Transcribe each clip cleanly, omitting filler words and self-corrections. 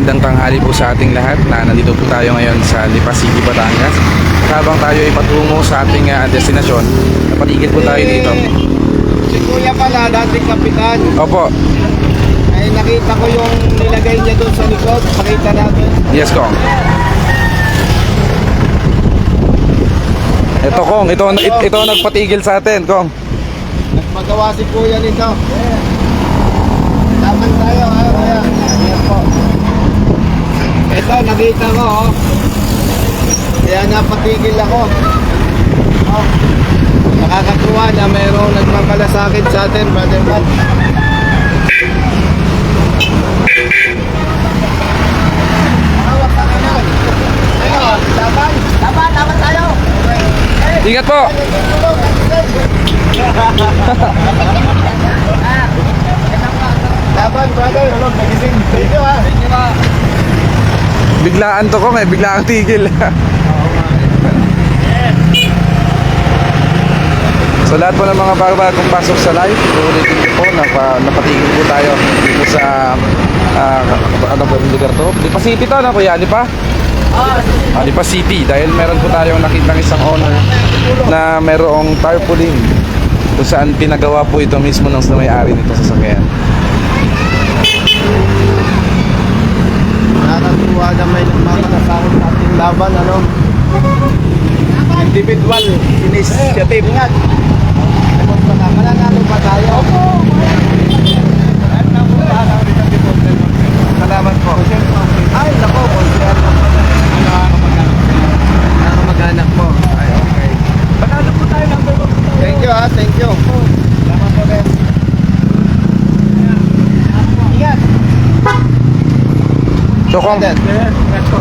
Magandang tanghali po sa ating lahat na nandito po tayo ngayon sa Lipa City, Batangas. Habang tayo ay patungo sa ating destinasyon, napatigil po tayo dito. Si Kuya pala, dating kapitan. Opo, Ay nakita ko yung nilagay niya doon sa likod. Pakita natin. yes Kong. Ito Kong, ito ang nagpatigil sa atin Kong. Nagpagawa si Kuya nito. Dapat tayo ha, Kuya. Ayan po. Ito, nakita ko oh. Kaya napatigil ako. Oh. Nakakatuwa na mayroong nagmamalasakit sa atin, Brother Matt. Hawak ka na nun. Ano? Laban? Laban tayo. Ingat po. Laban, brother. Hello, nagising. Thank you, ha. Thank you, ha. Biglaan to Kong biglaan tigil. So lahat po ng mga bagong pasok sa live, ulitin ko po, napatigil po tayo dito sa ano ba yung lugar to? Lipa City to, ano kuya? Lipa? Lipa City, dahil meron po tayong nakitang isang owner na merong tarpaulin kung saan pinagawa po ito mismo ng may-ari nito sa sasakyan. Nakakatuwa na may nagmamalasakit sa ating laban, ano? Individual initiative. Ingat. Mananalo ba tayo? Opo. Salamat po. Ay, nako. Mag-anak mo. Ay, okay. Panalo po tayo ng number 1. Thank you, ha. Thank you. Salamat po, Ben. Ingat. So Kong, Ingat po.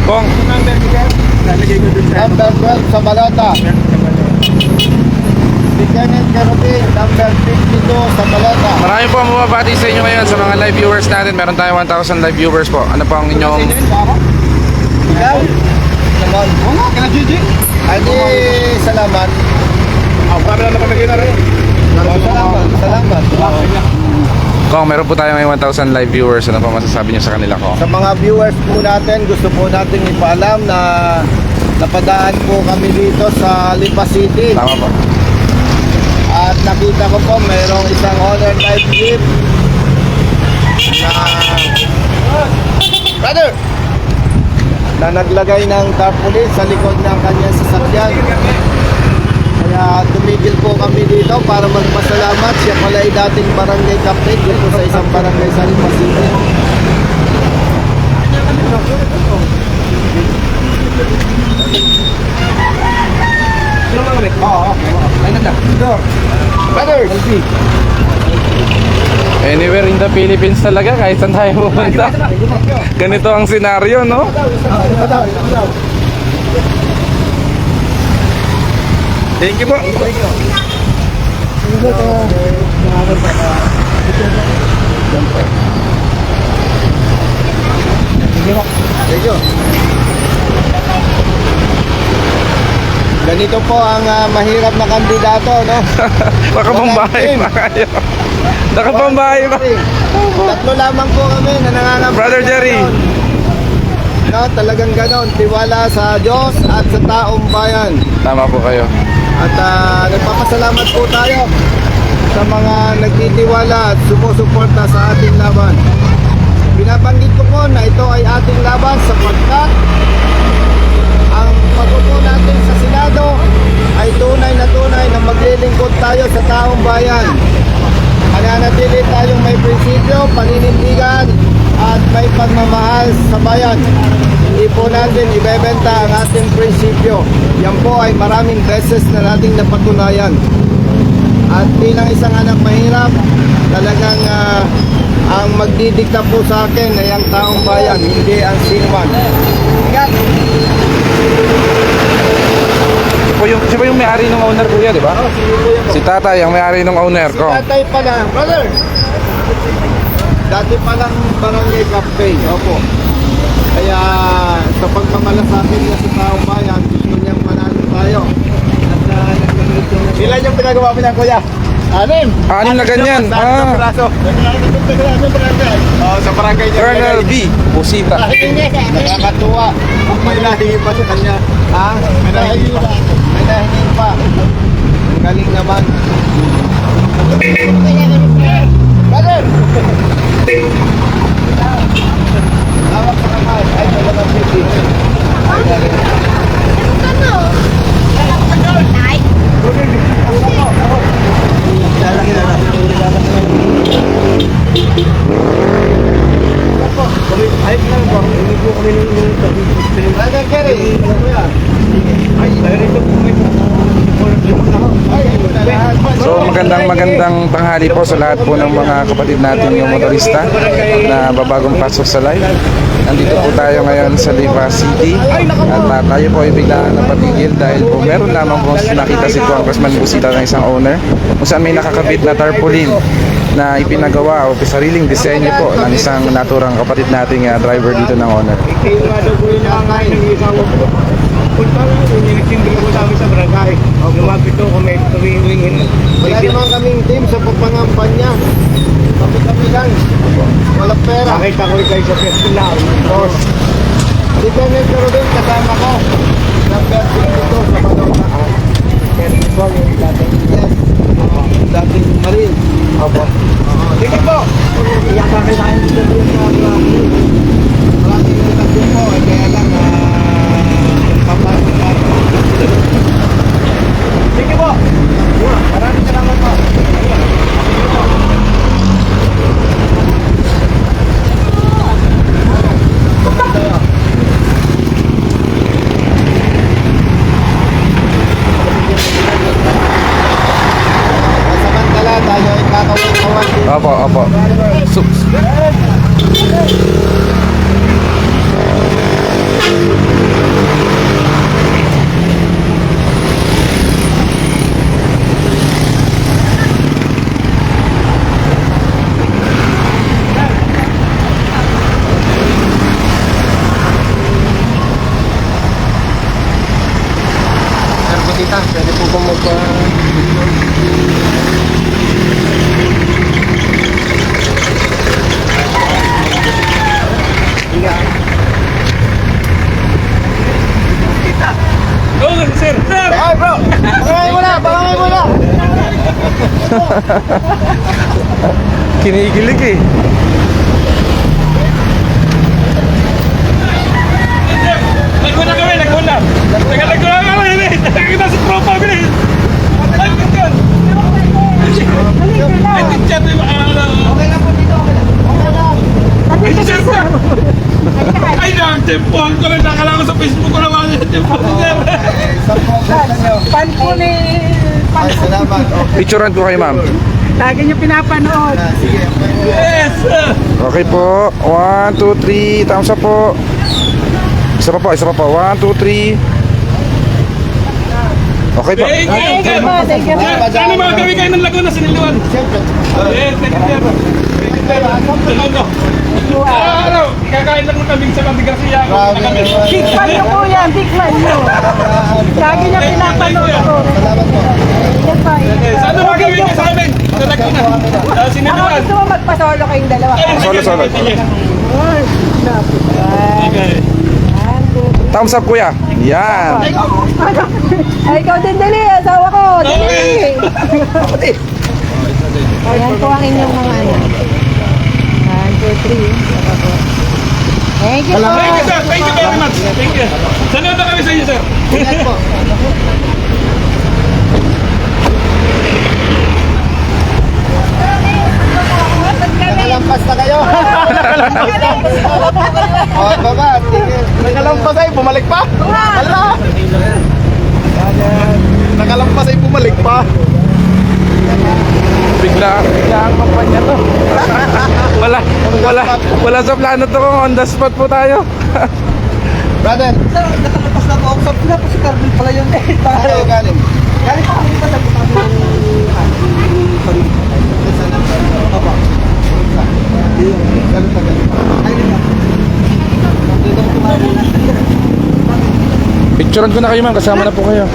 Kong, Number 12 sa Balota. Lieutenant Carabin, number 52 sa Balota. marami po ang bumabati sa inyo ngayon sa mga live viewers natin. Meron tayong 1,000 live viewers po. Ano po ang inyong... Ikaw? Salamat. Wala, kaya Gigi. Ay di, salamat. Marami lang nakalagay na rin. Salamat. Kong, meron po tayo ngayon 1,000 live viewers. Ano po masasabi niyo sa kanila ko? Sa mga viewers po natin, gusto po natin ipaalam na napadaan po kami dito sa Lipa City. Tama po. At nakita ko po mayroong isang honor life gift na naglagay ng tarpaulin sa likod ng kanyang sasakyan. Kaya tumigil po kami dito para magpasalamat. Siya pala ay dating barangay captain dito sa isang barangay sa Lipa City. Oo. Brother! Anywhere in the Philippines talaga, kahit saan tayo pumunta. Ganito ang senaryo, no? Thank you po. Thank you. Ganito po ang mahirap na kandidato, no? Baka pambahay pa kayo. Baka pambahay pa. Tatlo lamang po kami na nangangamba. Brother Jerry. No, talagang ganon. Tiwala sa Diyos at sa taong bayan. Tama po kayo. At nagpapasalamat po tayo sa mga nagtitiwala at sumusuporta sa ating laban. Binabanggit ko po na ito ay ating laban sapagkat ang pagpupo natin sa Senado ay tunay na maglilingkod tayo sa taong bayan. Mananatili tayong may prinsipyo, paninindigan at may pagmamahal sa bayan. Hindi po natin ibebenta ang ating prinsipyo. Yan po ay maraming beses na nating napatunayan. At bilang isang anak mahirap, talagang ang magdidikta po sa akin ay ang taong bayan, hindi ang sinuman. Ingat! Siya po yung may-ari ng owner kuya, di ba? Si tatay ang may-ari ng owner ko. Tatay pala, brother! Dati palang barangay cafe, opo. Kaya sa pagmamalasakit niya sa taong bayan, gusto niyang manalo tayo. At nagkamit yung... Ilan yung pinagawa mo niyan, kuya? Anim. Anim na ganyan. Ah. Sa barangay niya. Colonel B. Busita. Nakakatuwa. May nahingi pa sa kanya. Ha? May nahingi pa. May nahingi pa. Ang galing naman. Brother! Hawak ka naman. Ay, talagang busy. Ay, galing. Brother Kerry, ano ko yan? So magandang tanghali po sa lahat po ng mga kapatid natin yung motorista na babagong pasok sa live. Nandito po tayo ngayon sa Lipa City at tayo po ay bigla napatigil dahil po meron lamang po nakita si Congressman Busita ng isang owner kung saan may nakakabit na tarpaulin na ipinagawa o sariling disenyo po ng isang naturang kapatid nating driver dito ng owner. Punta lang, nagsimbili ko namin sa barangay. Lumapit ko, may tuwing-wingin. Wala naman kaming team sa papangampanya. Kami lang. Walang pera. Nakita ko kayo sa festival. Boss. Si Kenneth Rodin kasama ko. Number 2 dito sa Balongaan. Festival yung dating. Yes. Dating Marine. Opo. Sige po! Iyak ka kayo tayo dito Maraming invitation po. Kaya lang, papasok. Sige po! Maraming salamat po. Samantala tayo ay kakawin-kawan din. Opo, opo. Sir Butita, pwede po ba Oo, sir! Sir! Ay bro! Bangay mo na! Bangay mo na! Kinikilig eh. Naguna kami, naguna! Naguna kami! Naguna sa tropa kami! Ay, ganyan! Ay, teacher! Okay lang po dito, okay lang. Okay lang. Ay, teacher! Ay, nag-tempohan ko rin! Nakala ko sa Facebook ko naman yung tempo ni sir! Pan po ni... Ay, salamat. Okay. Picturean ko kayo ma'am. Lagi niyo pinapanood. Sige, okay. Yes! Okay po. 1, 2, 3. Thumbs up po. Isa pa po, isa pa po. 1, 2, 3. Okay po. Thank you! Thank you po, thank you po. Sana mga kami kayo ng Laguna, siniliwan! Siyempre. Yes, thank you, sir! Salamat! Ano? Kakain lang ng kambing sa Kambing Garcia. Grabe naman. Tikman niyo po yan, tikman niyo. Lagi niyo pinapanood ko. Salamat po. Yan pa. Sana mga kami kayo sa amin! Sa Laguna! Ako Siniliwan! gusto mo magpasolo kayong dalawa. Solo, solo. Okay. One, two, three. Thumbs up kuya. Yan. Ay, ikaw din dali, asawa ko. Dali. Ayan po ang inyong mga ano. 1, 2, 3. Thank you po. Thank you, sir. Thank you very much. Thank you. Salamat kami sa inyo, sir. Ingat po. Nakalampas na kayo. O, baba. Tingin. Nakalampas ay, bumalik pa. Hala! Nakalampas ay, bumalik pa. Bigla ang kampanya to. Wala sa plano to kung on the spot po tayo. Brother, Nakalapas na po ako sa pila po si Carmen pala yun eh. ano galing? Galing pa kami pa sa Ganun na ganun. Picturean ko na kayo ma'am, kasama na po kayo.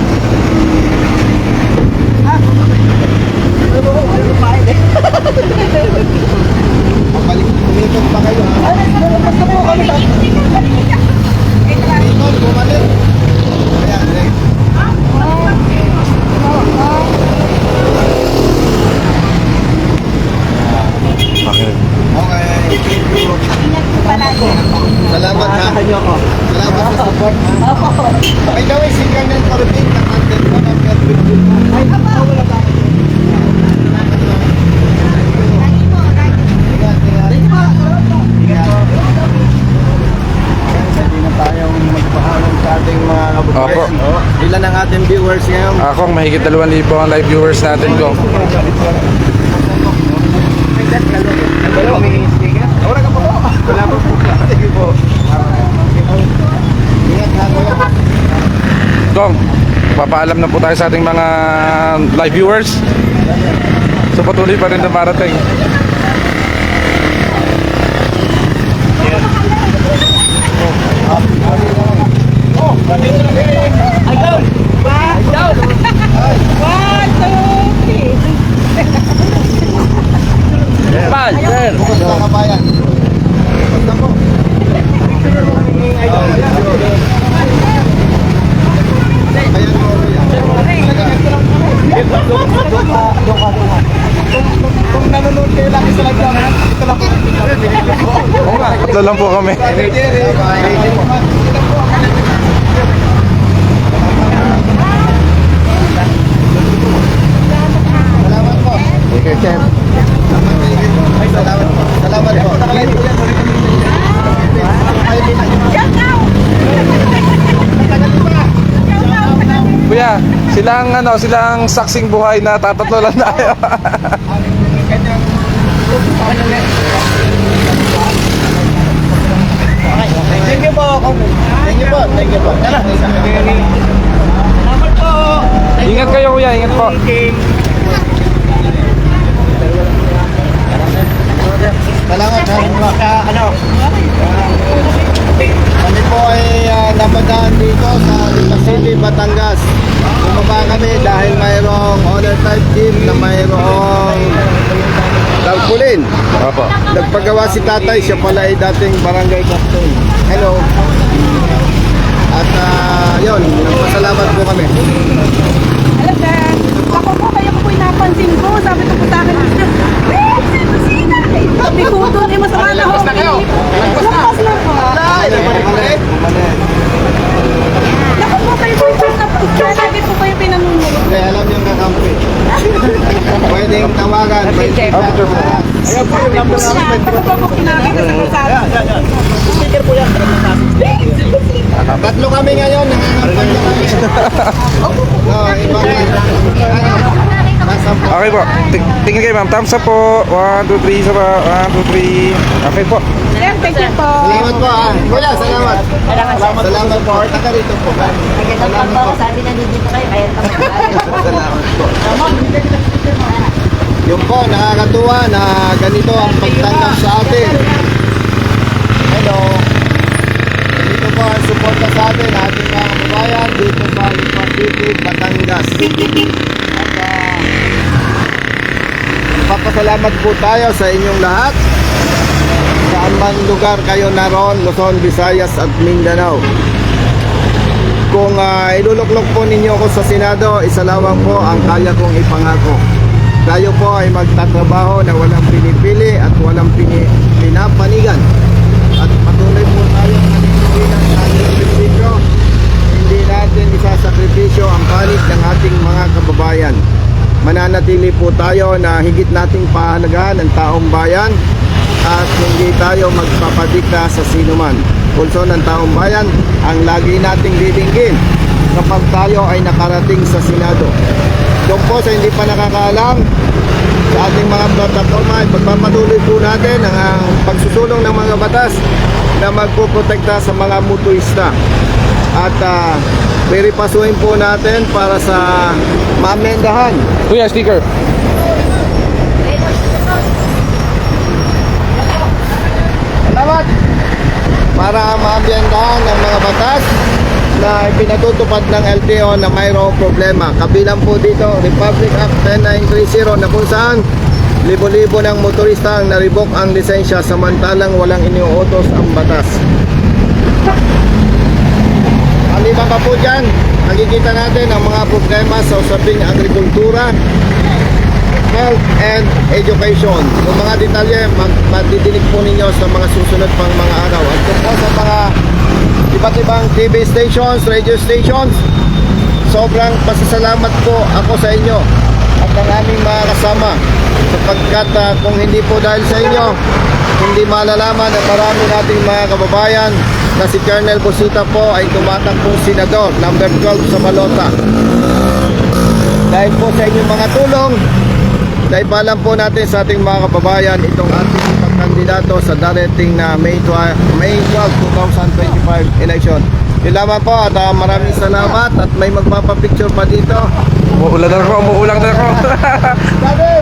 Kong, mahigit 2,000 ang live viewers natin, Kong. Wala ka po. Wala po. Sige po. Ingat ha, kuya. Kong, papaalam na po tayo sa ating mga live viewers. So patuloy pa rin na marating. Kumusta kabayan? Kumusta po? Ayan po, kuya. Kung nanonood kayo lagi sa live namin, ito lang po. Oo nga, tatlo lang po kami. Salamat po. Okay, Chef. Salamat po. Salamat po. Kuya, silang saksing buhay na tatatlo lang tayo. Thank you po. Thank you po. Thank you po. Salamat po. Ingat kayo, kuya, ingat po. Salamat ha. Kami po ay napadaan dito sa Lipa City, Batangas. Bumaba kami dahil mayroong owner type team na mayroong tarpaulin. Opo. Nagpagawa si tatay, siya pala ay dating barangay captain. Hello. At yun, nagpasalamat po kami. Alam na, ako po, kaya ko po napansin ko. Sabi ko po sa akin, sino? Sabi ko doon, masama na ho. Lagpas na po. Naku po kayo po yung lagi po kayo pinanunod. Kaya alam niyong kakampi. Pwedeng tawagan. Pwedeng tawagan. Ayaw po yung number namin. Ako po kinakita sa kalsada. Sticker po yan. Tatlo kami ngayon. Nangangampanya kami. No, ibang nasa po. Okay po. Tingin kayo, ma'am. Thumbs up po. 1, 2, 3. Isa pa. 1, 2, 3. Okay po. Sir, thank you po. Salamat po ah. Kuya, salamat. Salamat po. Taga rito po. Salamat po. Sabi na dito kayo, kaya Salamat po. Yun po, nakakatuwa na ganito ang pagtanggap sa atin. Hello. Dito po ang suporta sa atin, ating mga kababayan dito sa Lipa City, Batangas. At papasalamat po tayo sa inyong lahat. Saan man lugar kayo naroon, Luzon, Visayas at Mindanao. Kung iluluklok po ninyo ako sa Senado, isa lamang po ang kaya kong ipangako. Tayo po ay magtatrabaho na walang pinipili at walang pinapanigan. At patuloy po tayo naninigilan sa ating prinsipyo. Hindi natin isasakripisyo ang panig ng ating mga kababayan. Mananatili po tayo na higit nating pahalagahan ang taong bayan at hindi tayo magpapadikta sa sinuman. Pulso ng taong bayan ang lagi nating didinggin kapag tayo ay nakarating sa Senado. Doon po sa hindi pa nakakaalam sa ating mga plataforma, pagpapatuloy po natin ang pagsusulong ng mga batas na magpoprotekta sa mga motorista. At veripasuhin po natin para sa maamendahan. Kuya, sticker. Salamat! Para maambiyandahan ng mga batas na ipinatutupad ng LTO na mayroong problema. Kabilang po dito, Republic Act 10930 na kung saan libo-libo ng motorista ang naribok ang lisensya samantalang walang iniuutos ang batas. Maliban pa po dyan, nakikita natin ang mga problema sa usaping agrikultura, health and education. Yung mga detalye, madidinig po ninyo sa mga susunod pang mga araw. At kung po sa mga iba't ibang TV stations, radio stations, sobrang pasasalamat po ako sa inyo at ang aming mga kasama sapagkat kung hindi po dahil sa inyo, hindi malalaman na marami nating mga kababayan na si Colonel Busita po ay tumatakbong senador number 12 sa Balota. Dahil po sa inyong mga tulong, naipalam po natin sa ating mga kababayan itong ating pagkandidato sa darating na May 12, 2025 election. Yun lamang po at maraming salamat at may magpapapicture pa dito. Umuulan na ako, umuulan na ako. Brother!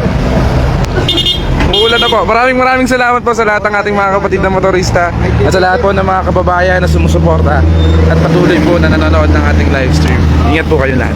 Umuulan na po. Maraming salamat po sa lahat ng ating mga kapatid na motorista at sa lahat po ng mga kababayan na sumusuporta at patuloy po na nanonood ng ating live stream. Ingat po kayo lahat.